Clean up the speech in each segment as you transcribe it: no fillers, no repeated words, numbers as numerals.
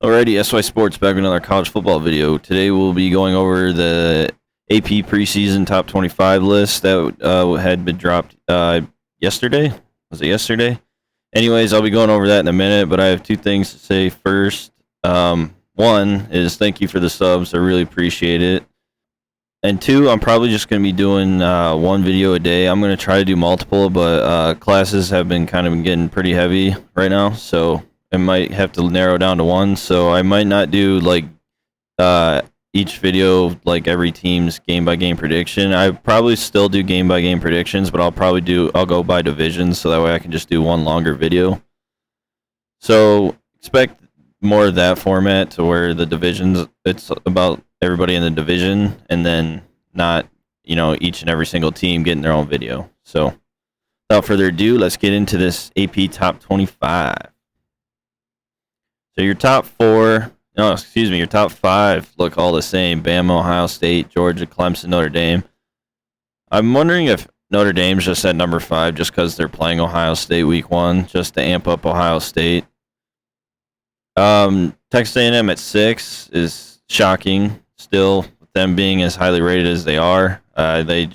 Alrighty, SY Sports back with another college football video. Today we'll be going over the AP preseason top 25 list that had been dropped yesterday. Was it yesterday? Anyways, I'll be going over that in a minute, but I have two things to say first. One is thank you for the subs. I really appreciate it. And two, I'm probably just going to be doing one video a day. I'm going to try to do multiple, but classes have been kind of getting pretty heavy right now, so I might have to narrow down to one. So I might not do like each video like every team's game by game prediction. I probably still do game by game predictions, but I'll go by divisions, so that way I can just do one longer video. So expect more of that format, to where the divisions, it's about everybody in the division, and then not, each and every single team getting their own video. So without further ado, let's get into this AP top 25. So your top your top five look all the same: Bama, Ohio State, Georgia, Clemson, Notre Dame. I'm wondering if Notre Dame's just at number 5 just because they're playing Ohio State week 1, just to amp up Ohio State. Texas A&M at 6 is shocking still, with them being as highly rated as they are. They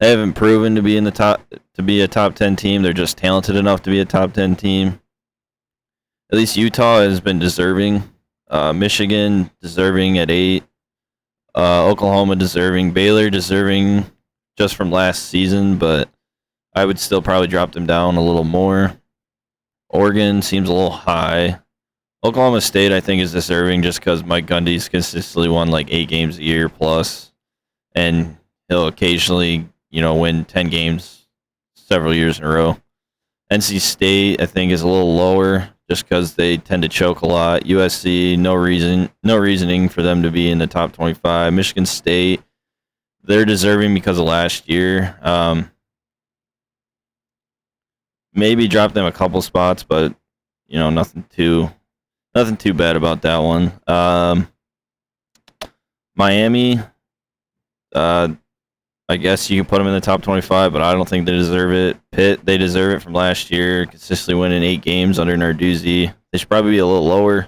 haven't proven to be a top 10 team. They're just talented enough to be a top 10 team. At least Utah has been deserving. Michigan deserving at 8. Oklahoma deserving. Baylor deserving just from last season, but I would still probably drop them down a little more. Oregon seems a little high. Oklahoma State, I think, is deserving just because Mike Gundy's consistently won like 8 games a year plus, and he'll occasionally, win 10 games several years in a row. NC State, I think, is a little lower just because they tend to choke a lot. USC, no reasoning for them to be in the top 25. Michigan State, they're deserving because of last year. Maybe drop them a couple spots, but nothing too bad about that one. Miami, I guess you can put them in the top 25, but I don't think they deserve it. Pitt, they deserve it from last year, consistently winning 8 games under Narduzzi. They should probably be a little lower.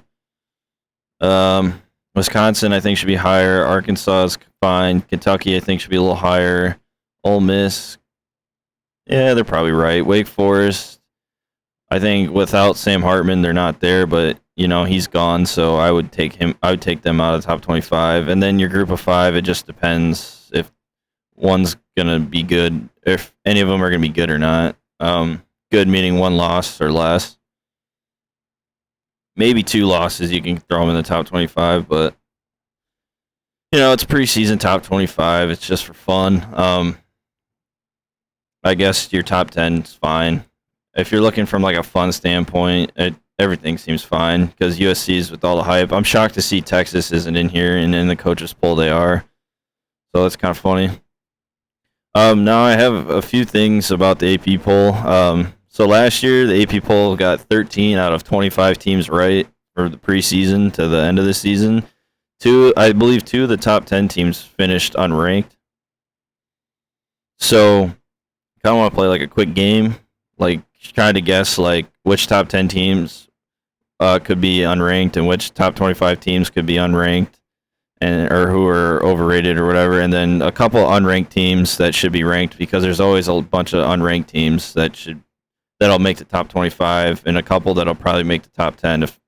Wisconsin, I think, should be higher. Arkansas is fine. Kentucky, I think, should be a little higher. Ole Miss, yeah, they're probably right. Wake Forest, I think without Sam Hartman, they're not there, but he's gone, so I would take them out of the top 25. And then your group of 5, it just depends if one's gonna be good, if any of them are gonna be good or not. Good meaning 1 loss or less. Maybe 2 losses, you can throw them in the top 25, but it's preseason top 25. It's just for fun. I guess your top 10 is fine. If you're looking from like a fun standpoint, everything seems fine because USC's with all the hype. I'm shocked to see Texas isn't in here, and in the coaches poll they are. So that's kind of funny. Now I have a few things about the AP poll. So last year the AP poll got 13 out of 25 teams right for the preseason to the end of the season. I believe 2 of the top 10 teams finished unranked. So kind of want to play like a quick game, like trying to guess like which top 10 teams could be unranked and which top 25 teams could be unranked, or who are overrated or whatever, and then a couple unranked teams that should be ranked, because there's always a bunch of unranked teams that'll make the top 25, and a couple that'll probably make the top 10, if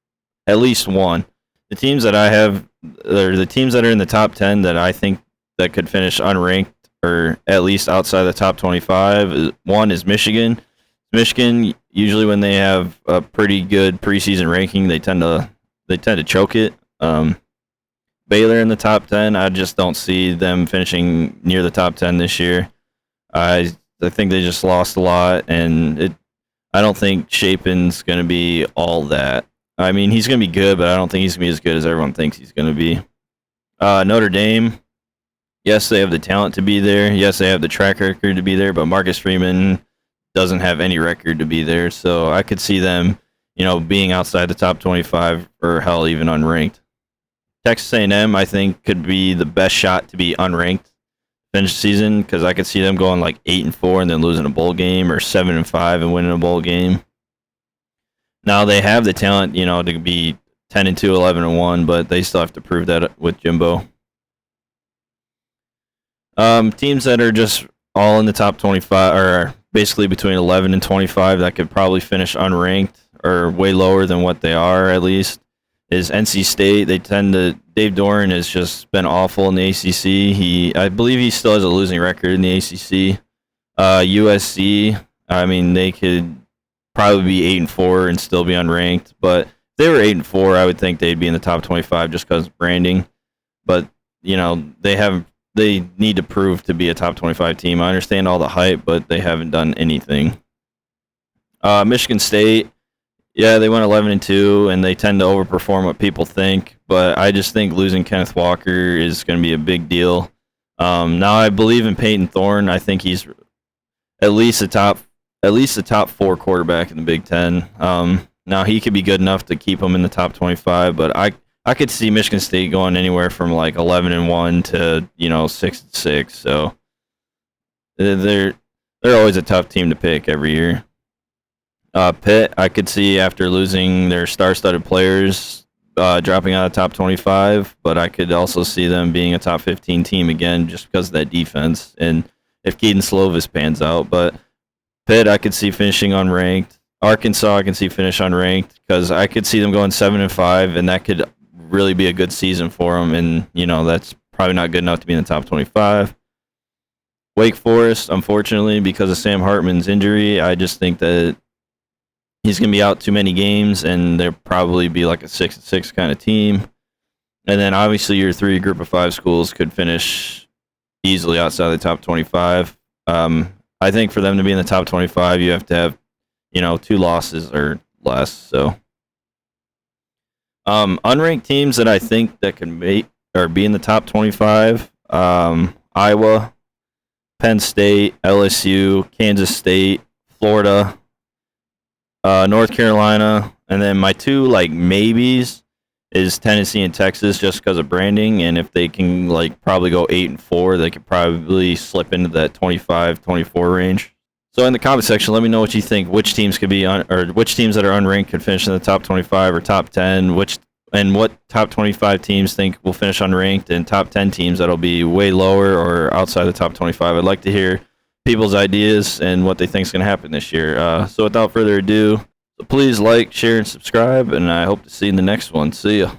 at least one. The teams that I have, or the teams that are in the top 10 that I think that could finish unranked or at least outside the top 25, one is Michigan. Michigan, usually when they have a pretty good preseason ranking, they tend to choke it. Baylor in the top 10, I just don't see them finishing near the top 10 this year. I think they just lost a lot, and I don't think Shapen's going to be all that. I mean, he's going to be good, but I don't think he's going to be as good as everyone thinks he's going to be. Notre Dame, yes, they have the talent to be there. Yes, they have the track record to be there, but Marcus Freeman doesn't have any record to be there, so I could see them, being outside the top 25 or hell, even unranked. Texas A&M, I think, could be the best shot to be unranked finish the season, because I could see them going like 8-4 and then losing a bowl game, or 7-5 and winning a bowl game. Now they have the talent, to be 10-2, 11-1, but they still have to prove that with Jimbo. Teams that are just all in the top 25, or basically between 11 and 25, that could probably finish unranked or way lower than what they are, at least, is NC State. Dave Doran has just been awful in the ACC. I believe he still has a losing record in the ACC. USC, I mean, they could probably be 8-4 and still be unranked, but if they were 8-4, I would think they'd be in the top 25 just because branding. But they need to prove to be a top 25 team. I understand all the hype, but they haven't done anything. Michigan State, yeah, they went 11-2, and they tend to overperform what people think. But I just think losing Kenneth Walker is going to be a big deal. Now I believe in Peyton Thorne. I think he's at least a top 4 quarterback in the Big Ten. Now he could be good enough to keep him in the top 25, but I could see Michigan State going anywhere from like 11-1 to 6-6. So they're always a tough team to pick every year. Pitt, I could see after losing their star-studded players dropping out of the top 25, but I could also see them being a top 15 team again just because of that defense and if Keaton Slovis pans out. But Pitt, I could see finishing unranked. Arkansas, I can see finish unranked because I could see them going 7-5, and that could really be a good season for them. And that's probably not good enough to be in the top 25. Wake Forest, unfortunately, because of Sam Hartman's injury, I just think that he's going to be out too many games, and they'll probably be like a 6-6 kind of team. And then obviously your 3 Group of 5 schools could finish easily outside the top 25. I think for them to be in the top 25, you have to have 2 losses or less. So unranked teams that I think that can make or be in the top 25: Iowa, Penn State, LSU, Kansas State, Florida, North Carolina, and then my 2 maybes is Tennessee and Texas just because of branding, and if they can probably go 8-4, they could probably slip into that 25-24 range. So in the comment section, let me know what you think. Which teams could be or which teams that are unranked could finish in the top 25 or top 10? And what top 25 teams think will finish unranked, and top 10 teams that'll be way lower or outside the top 25. I'd like to hear people's ideas and what they think is going to happen this year. So without further ado, please like, share, and subscribe, and I hope to see you in the next one. See ya.